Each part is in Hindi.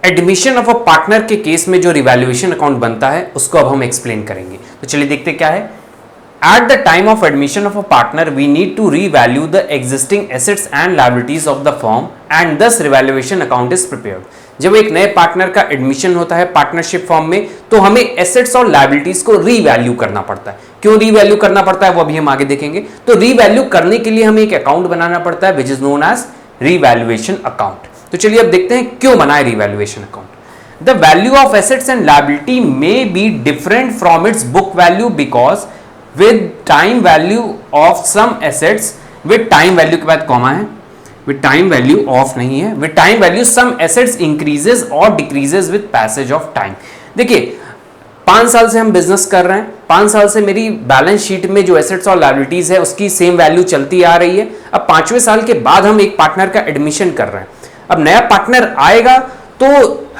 एडमिशन ऑफ अ पार्टनर के केस में जो रिवैल्यूएशन अकाउंट बनता है उसको अब हम एक्सप्लेन करेंगे। तो चलिए देखते क्या है। At the time of admission of a partner, we need to revalue the existing assets and liabilities of the firm and thus revaluation account is prepared. जब एक नए पार्टनर का एडमिशन होता है पार्टनरशिप फॉर्म में तो हमें एसेट्स और लायबिलिटीज को रीवैल्यू करना पड़ता है। क्यों रीवैल्यू करना पड़ता है वो अभी हम आगे देखेंगे। तो रीवैल्यू करने के लिए हमें एक अकाउंट बनाना पड़ता है which is known as revaluation account. तो चलिए अब देखते हैं क्यों बनाए revaluation account. The value of assets and liability may be different from its book value because with time value of some assets, with time value के बाद कॉमा है, with time value of नहीं है, with time value some assets increases or decreases with passage of time। देखिए 5 साल से हम बिजनेस कर रहे हैं, 5 साल से मेरी बैलेंस शीट में जो एसेट्स और लायबिलिटीज है उसकी सेम वैल्यू चलती आ रही है। अब 5वें साल के बाद हम एक पार्टनर का एडमिशन कर रहे हैं। अब नया पार्टनर आएगा तो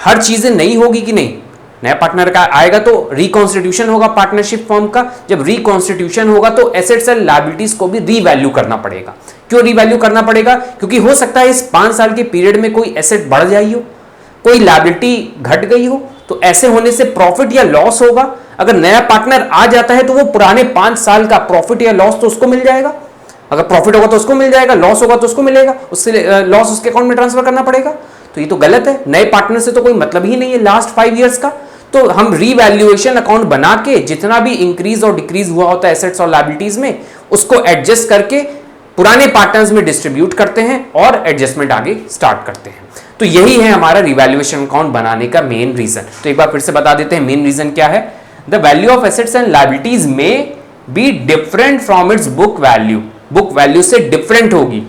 हर चीजें नई होगी कि नहीं। नया पार्टनर का आएगा तो रिकॉन्स्टिट्यूशन होगा पार्टनरशिप फॉर्म का। जब रिकॉन्स्टिट्यूशन होगा तो एसेट्स एंड लायबिलिटीज को भी रीवैल्यू करना पड़ेगा। क्यों रीवैल्यू करना पड़ेगा? क्योंकि हो सकता है इस 5 साल के पीरियड में कोई एसेट बढ़ जाई हो, कोई लायबिलिटी घट गई हो, तो ऐसे होने से प्रॉफिट या लॉस होगा। अगर नया पार्टनर आ जाता है तो वो पुराने 5 साल का प्रॉफिट या लॉस तो उसको मिल जाएगा। अगर प्रॉफिट होगा तो उसको मिल जाएगा, लॉस होगा तो उसको मिलेगा, उससे लॉस उसके अकाउंट में ट्रांसफर करना पड़ेगा। तो ये तो गलत है। नए पार्टनर से तो कोई मतलब ही नहीं है लास्ट 5 ईयर्स का। तो हम रीवैल्यूएशन अकाउंट बना के जितना भी इंक्रीज और डिक्रीज हुआ होता है एसेट्स और लायबिलिटीज में उसको एडजस्ट करके पुराने पार्टनर्स में डिस्ट्रीब्यूट करते हैं और एडजस्टमेंट आगे स्टार्ट करते हैं। तो यही है हमारा रीवैल्यूएशन अकाउंट बनाने का मेन रीजन। तो एक बार फिर से बता देते हैं मेन रीजन क्या है। The value of assets and liabilities may be different from its book value, book value से डिफरेंट होगी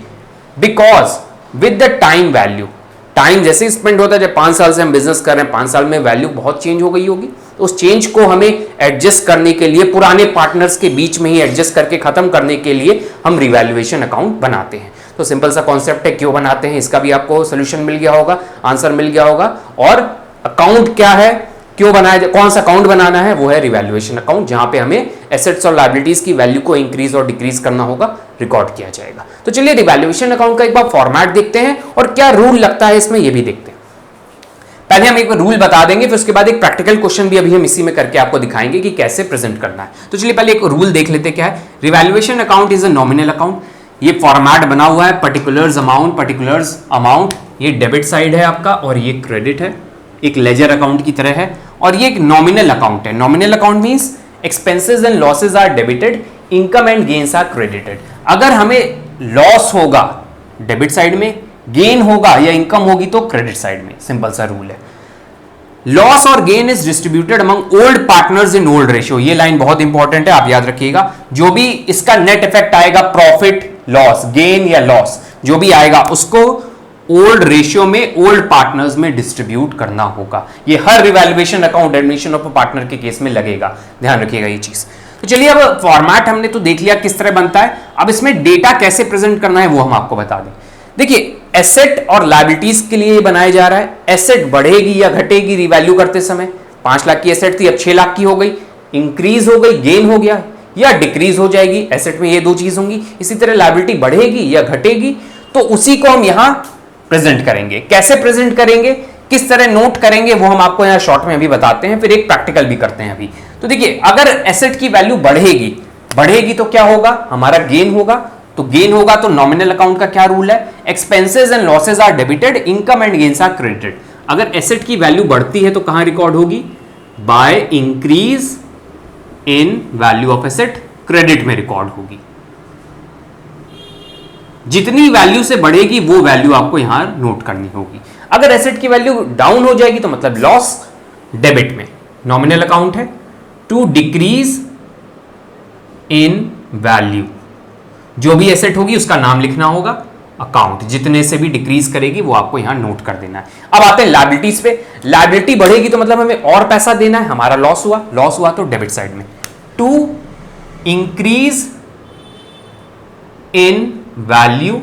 because with the time value, time जैसे स्पेंड होता है, जब 5 साल से हम बिजनेस कर रहे हैं 5 साल में वैल्यू बहुत चेंज हो गई होगी, तो उस चेंज को हमें एडजस्ट करने के लिए पुराने पार्टनर्स के बीच में ही एडजस्ट करके खत्म करने के लिए हम रिवैल्यूएशन अकाउंट बनाते हैं। तो सिंपल सा कॉन्सेप्ट है। क्यों बनाते हैं इसका भी आपको सोल्यूशन मिल गया होगा, आंसर मिल गया होगा। और अकाउंट क्या है, क्यों बनाया, कौन सा अकाउंट बनाना है, वो है रिवैल्यूएशन अकाउंट, जहां पे हमें एसेट्स और लायबिलिटीज की वैल्यू को इंक्रीज और डिक्रीज करना होगा, रिकॉर्ड किया जाएगा। तो चलिए रिवैल्यूएशन अकाउंट का एक बार फॉर्मेट देखते हैं और क्या रूल लगता है इसमें ये भी देखते हैं। पहले हम एक बार रूल बता देंगे, फिर उसके बाद एक प्रैक्टिकल क्वेश्चन भी अभी हम इसी में करके आपको दिखाएंगे कि कैसे प्रेजेंट करना है। तो चलिए पहले एक रूल देख लेते क्या है। Revaluation account is a nominal account. ये फॉर्मेट बना हुआ है पर्टिकुलर्स अमाउंट, ये डेबिट साइड है आपका और ये क्रेडिट है, एक लेजर अकाउंट की तरह है। और ये एक नॉमिनल अकाउंट है। Nominal account means expenses and losses are debited, income and gains are credited. अगर हमें लॉस होगा डेबिट साइड में, गेन होगा या इनकम होगी तो क्रेडिट साइड में। सिंपल सा रूल है। लॉस और gain is distributed among old partners in old ratio. ये लाइन बहुत इंपॉर्टेंट है, आप याद रखिएगा। जो भी इसका नेट इफेक्ट आएगा, प्रॉफिट लॉस, गेन या लॉस जो भी आएगा, उसको ओल्ड रेशियो में ओल्ड पार्टनर्स में डिस्ट्रीब्यूट करना होगा। ये हर revaluation account admission of a partner के केस में लगेगा, ध्यान रखिएगा ये चीज। तो चलिए अब फॉर्मेट हमने तो देख लिया किस तरह बनता है। अब इसमें डेटा कैसे प्रेजेंट करना है वो हम आपको बता दें। देखिए एसेट और लायबिलिटीज के लिए बनाया जा रहा है। एसेट बढ़ेगी या घटेगी रिवैल्यू करते समय। 5 लाख की एसेट थी, अब 6 लाख की हो गई, इंक्रीज हो गई, गेन हो गया, या डिक्रीज हो जाएगी। एसेट में ये 2 चीज होंगी। इसी तरह लायबिलिटी बढ़ेगी या घटेगी, तो उसी को हम यहां प्रेजेंट करेंगे। कैसे प्रेजेंट करेंगे, किस तरह नोट करेंगे, वो हम आपको यहां शॉर्ट में अभी बताते हैं, फिर एक प्रैक्टिकल भी करते हैं अभी। तो देखिए अगर एसेट की वैल्यू बढ़ेगी तो क्या होगा, हमारा गेन होगा। तो गेन होगा तो नॉमिनल अकाउंट का क्या रूल है, expenses and losses are debited, income and gains are credited. अगर एसेट की वैल्यू बढ़ती है तो कहां रिकॉर्ड होगी, by increase in value of asset, credit में रिकॉर्ड होगी। जितनी वैल्यू से बढ़ेगी वो वैल्यू आपको यहां नोट करनी होगी। अगर एसेट की वैल्यू डाउन हो जाएगी तो मतलब लॉस, डेबिट में। नॉमिनल अकाउंट है। टू डिक्रीज इन वैल्यू, जो भी एसेट होगी उसका नाम लिखना होगा, अकाउंट जितने से भी डिक्रीज करेगी वो आपको यहां नोट कर देना है। अब आते हैं लायबिलिटीज पे। लायबिलिटी बढ़ेगी तो मतलब हमें और पैसा देना है, हमारा लॉस हुआ तो डेबिट साइड में। To increase in value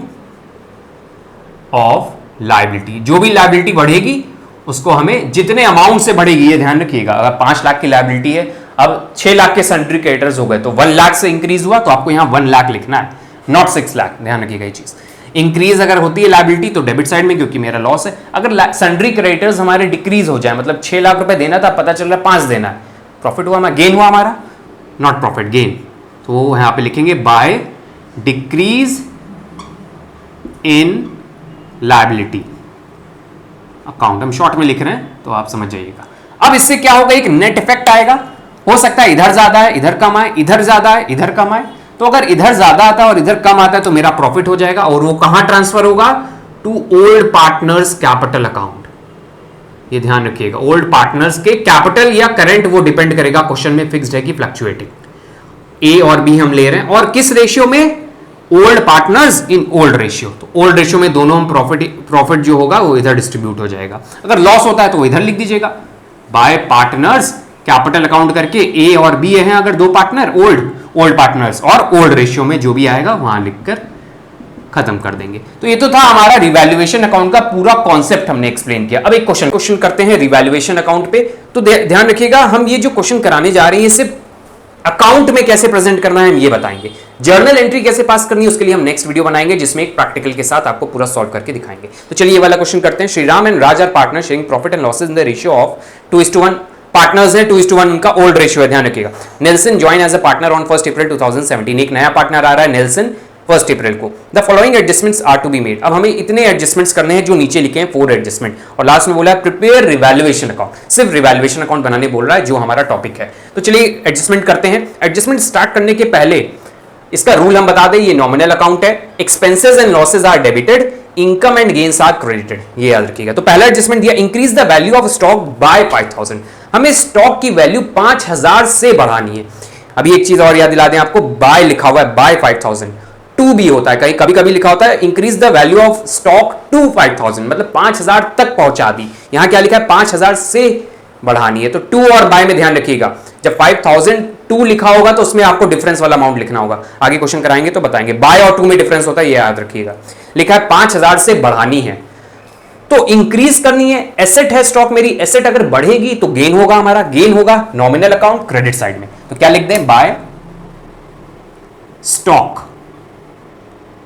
of liability, जो भी लायबिलिटी बढ़ेगी उसको हमें जितने अमाउंट से बढ़ेगी, ये ध्यान रखिएगा। अगर 5 लाख की लायबिलिटी है, अब 6 लाख के सन्ड्री क्रेडिटर्स हो गए तो 1 लाख से इंक्रीज हुआ तो आपको यहां 1 लाख लिखना है, नॉट 6 लाख, ध्यान रखिएगा ये चीज। इंक्रीज अगर होती है लायबिलिटी तो डेबिट साइड में, क्योंकि मेरा लॉस है। अगर सन्ड्री क्रेडिटर्स हमारे डिक्रीज हो जाए, मतलब 6 लाख रुपए देना था, पता चल रहा है 5 देना है, प्रॉफिट हुआ हमारा, गेन हुआ हमारा, नॉट प्रॉफिट, गेन। तो यहां पे लिखेंगे by decrease in liability account, हम शॉर्ट में लिख रहे हैं तो आप समझ जाइएगा। अब इससे क्या होगा, एक नेट इफेक्ट आएगा। हो सकता है इधर ज्यादा है इधर कम आए, इधर ज्यादा है इधर कम आए। तो अगर इधर ज्यादा आता है और इधर कम आता है तो मेरा प्रॉफिट हो जाएगा, और वो कहां ट्रांसफर होगा, to old partners capital account. ये ध्यान रखिएगा, ओल्ड पार्टनर्स के कैपिटल या करंट, वो डिपेंड करेगा, क्वेश्चन में फिक्स्ड है कि फ्लक्चुएटिंग। ए और बी हम ले रहे हैं, और किस रेशियो में, old partners in old ratio. तो ओल्ड रेशियो में दोनों हम प्रॉफिट जो होगा वो इधर डिस्ट्रीब्यूट हो जाएगा। अगर लॉस होता है तो वो इधर लिख दीजिएगा, बाय पार्टनर्स कैपिटल अकाउंट करके ए और बी हैं अगर दो पार्टनर, ओल्ड पार्टनर्स, और ओल्ड रेशियो में जो भी आएगा वहां लिखकर खत्म कर देंगे। तो ये तो था हमारा रिवैल्यूएशन अकाउंट का पूरा कॉन्सेप्ट हमने एक्सप्लेन किया। अब एक क्वेश्चन करते हैं रिवैल्यूएशन अकाउंट पे। तो ध्यान रखिएगा, हम ये जो क्वेश्चन कराने जा रहे हैं सिर्फ अकाउंट में कैसे प्रेजेंट करना है हम ये बताएंगे। जर्नल एंट्री कैसे पास करनी है उसके लिए हम नेक्स्ट वीडियो बनाएंगे, जिसमें एक प्रैक्टिकल के साथ आपको पूरा सॉल्व करके दिखाएंगे। तो चलिए ये वाला क्वेश्चन करते हैं। Shriram and Raj are partner sharing profit and losses in the ratio of 2:1। Partners है, 2:1 उनका ओल्ड रेशियो है, ध्यान रखिएगा। Nelson join as a partner on 1 April 2017। एक नया पार्टनर आ रहा है नेल्सन 1 अप्रैल को। The following adjustments are to be made. अब हमें इतने एडजस्टमेंट्स करने हैं जो नीचे लिखे हैं, 4 एडजस्टमेंट, और लास्ट में बोला है प्रिपेयर रिवैल्यूएशन अकाउंट। सिर्फ रिवैल्यूएशन अकाउंट बनाने बोल रहा है जो हमारा टॉपिक है। तो चलिए एडजस्टमेंट करते हैं। एडजस्टमेंट स्टार्ट करने के पहले इसका रूल हम बता दें, ये नॉमिनल अकाउंट है। Expenses and losses are debited, income and gains are credited, ये याद रखिएगा। तो पहला एडजस्टमेंट दिया, increase the value of stock by 5000। हमें स्टॉक की वैल्यू 5000 से बढ़ानी है। अभी एक चीज और याद दिला दें आपको, बाय लिखा हुआ है बाय 5000, टू भी होता है, कहीं कभी कभी लिखा होता है increase the value of stock to 5000, मतलब 5000 तक पहुंचा दी। यहां क्या लिखा है, 5000 से बढ़ानी है। तो टू और बाय में ध्यान रखिएगा, जब 5002 लिखा होगा तो उसमें आपको डिफरेंस वाला अमाउंट लिखना होगा। आगे क्वेश्चन कराएंगे तो बताएंगे, बाय और टू में डिफरेंस होता है, ये याद रखिएगा। लिखा है 5000 से बढ़ानी है, तो इंक्रीज करनी है। एसेट है स्टॉक मेरी, एसेट अगर बढ़ेगी तो गेन होगा हमारा, गेन होगा नॉमिनल अकाउंट क्रेडिट साइड में। तो क्या लिख दें, बाय स्टॉक,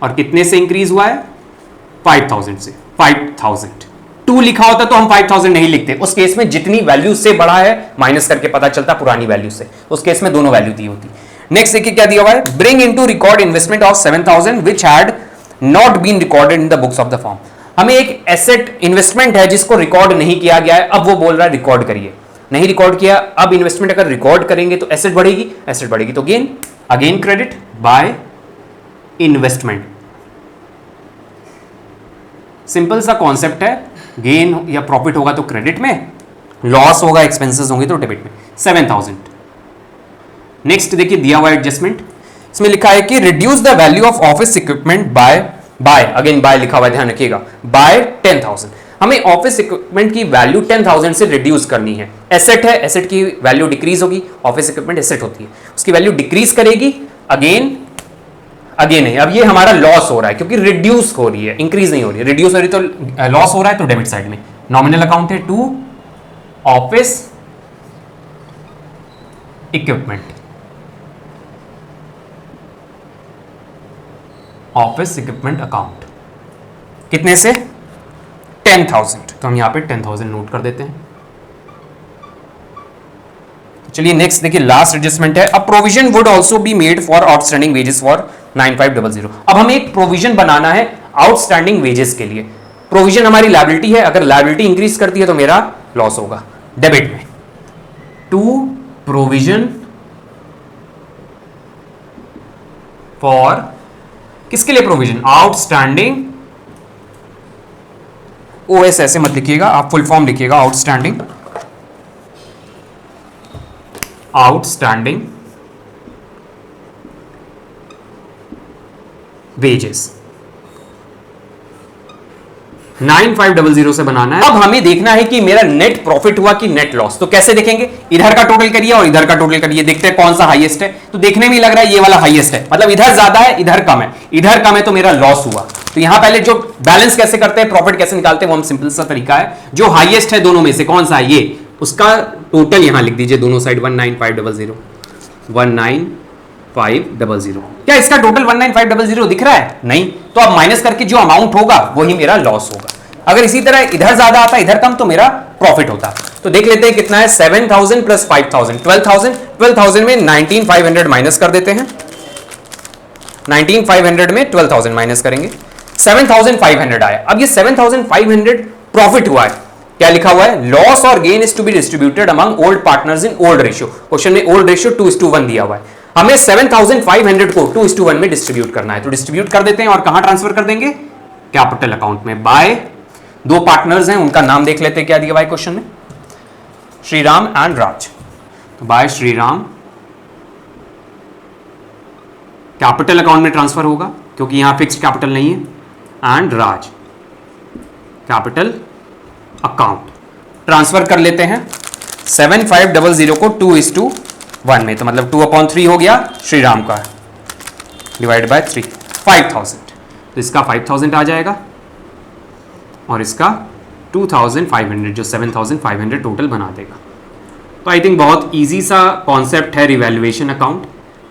और कितने से इंक्रीज हुआ है, 5000 से। 5000 2 लिखा होता तो हम 5000 नहीं लिखते, उस केस में जितनी वैल्यू से बढ़ा है माइनस करके पता चलता पुरानी वैल्यू से, उस केस में दोनों वैल्यू दी होती। नेक्स्ट देखिए क्या दिया हुआ है, bring into record investment of 7000 which had not been recorded in the books of the firm. हमें एक एसेट इन्वेस्टमेंट है जिसको रिकॉर्ड नहीं किया गया है, अब वो बोल रहा है रिकॉर्ड करिए, नहीं रिकॉर्ड किया। अब इन्वेस्टमेंट अगर रिकॉर्ड करेंगे तो एसेट बढ़ेगी, एसेट बढ़ेगी तो gain, again credit by investment. Simple सा कॉन्सेप्ट है, गेन या प्रॉफिट होगा तो क्रेडिट में, लॉस होगा एक्सपेंसेस होंगे तो डेबिट में। 7000। नेक्स्ट देखिए दिया हुआ एडजस्टमेंट, इसमें लिखा है कि reduce the value of office equipment by again by लिखा हुआ है, ध्यान रखिएगा, बाय 10000। हमें ऑफिस इक्विपमेंट की वैल्यू 10000 से रिड्यूस करनी है। एसेट है, एसेट की वैल्यू डिक्रीज होगी, ऑफिस इक्विपमेंट एसेट होती है, उसकी वैल्यू डिक्रीज करेगी, अगेन नहीं। अब ये हमारा लॉस हो रहा है क्योंकि रिड्यूस हो रही है, इंक्रीज नहीं हो रही है, रिड्यूस हो रही तो लॉस हो रहा है, तो डेबिट साइड में नॉमिनल अकाउंट है to office equipment, office equipment account कितने से, 10000। तो हम यहां पे 10000 नोट कर देते हैं। चलिए नेक्स्ट देखिए लास्ट एडजस्टमेंट है, a provision would also be made for outstanding wages for 9500। अब हमें एक प्रोविजन बनाना है आउटस्टैंडिंग वेजेस के लिए। प्रोविजन हमारी लायबिलिटी है, अगर लायबिलिटी इंक्रीज करती है तो मेरा लॉस होगा डेबिट में। टू प्रोविजन फॉर, किसके लिए प्रोविजन, आउटस्टैंडिंग, ओएस ऐसे मत लिखिएगा, आप फुल फॉर्म लिखिएगा, आउटस्टैंडिंग वेजेस 9500 से बनाना है। अब हमें देखना है कि मेरा नेट प्रॉफिट हुआ कि नेट लॉस। तो कैसे देखेंगे, इधर का टोटल करिए और इधर का टोटल करिए, देखते हैं कौन सा हाईएस्ट है। तो देखने में लग रहा है ये वाला हाईएस्ट है, मतलब इधर ज्यादा है इधर कम है, इधर कम है तो मेरा लॉस हुआ। तो यहां पहले जो बैलेंस कैसे करते हैं, प्रॉफिट कैसे निकालते हैं, वो हम सिंपल सा तरीका है, जो हाईएस्ट है दोनों में से कौन सा है ये, उसका टोटल यहां लिख दीजिए दोनों साइड 19500, 19,500। क्या इसका टोटल 19,500 दिख रहा है? नहीं, तो अब माइनस करके जो अमाउंट होगा वही मेरा लॉस होगा। अगर इसी तरह इधर ज्यादा आता इधर कम तो मेरा प्रॉफिट होता। तो देख लेते हैं कितना है, 7,000 प्लस 5,000 12,000। 12,000 में 19,500 माइनस कर देते हैं, 19,500 में 12,000 माइनस करेंगे, 7,500 आया। अब ये 7,500 प्रॉफिट हुआ है, क्या लिखा हुआ है, लॉस और gain is to be distributed among old partners in old ratio. Question में ओल्ड रेशियो 2:1 दिया हुआ है, हमें 7,500 को 2:1 में डिस्ट्रीब्यूट करना है। तो डिस्ट्रीब्यूट कर देते हैं और कहां ट्रांसफर कर देंगे, कैपिटल अकाउंट में, बाय दो पार्टनर्स हैं उनका नाम देख लेते हैं, क्या दिया हुआ है क्वेश्चन में, श्रीराम एंड राज। तो बाय श्रीराम, कैपिटल अकाउंट में ट्रांसफर होगा क्योंकि यहां फिक्स्ड कैपिटल नहीं है, and Raj capital account transfer कर लेते हैं 7,500 को 2:1 में, तो मतलब 2/3 हो गया श्रीराम का, डिवाइड बाय 3, 5,000। तो इसका 5,000 आ जाएगा और इसका 2,500, जो 7,500 टोटल बना देगा। तो आई थिंक बहुत इजी सा कॉन्सेप्ट है रिवैल्यूएशन अकाउंट।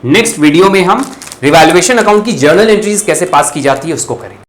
नेक्स्ट वीडियो में हम रिवैल्यूएशन अकाउंट की जर्नल एंट्रीज कैसे पास की जाती है उसको करेंगे।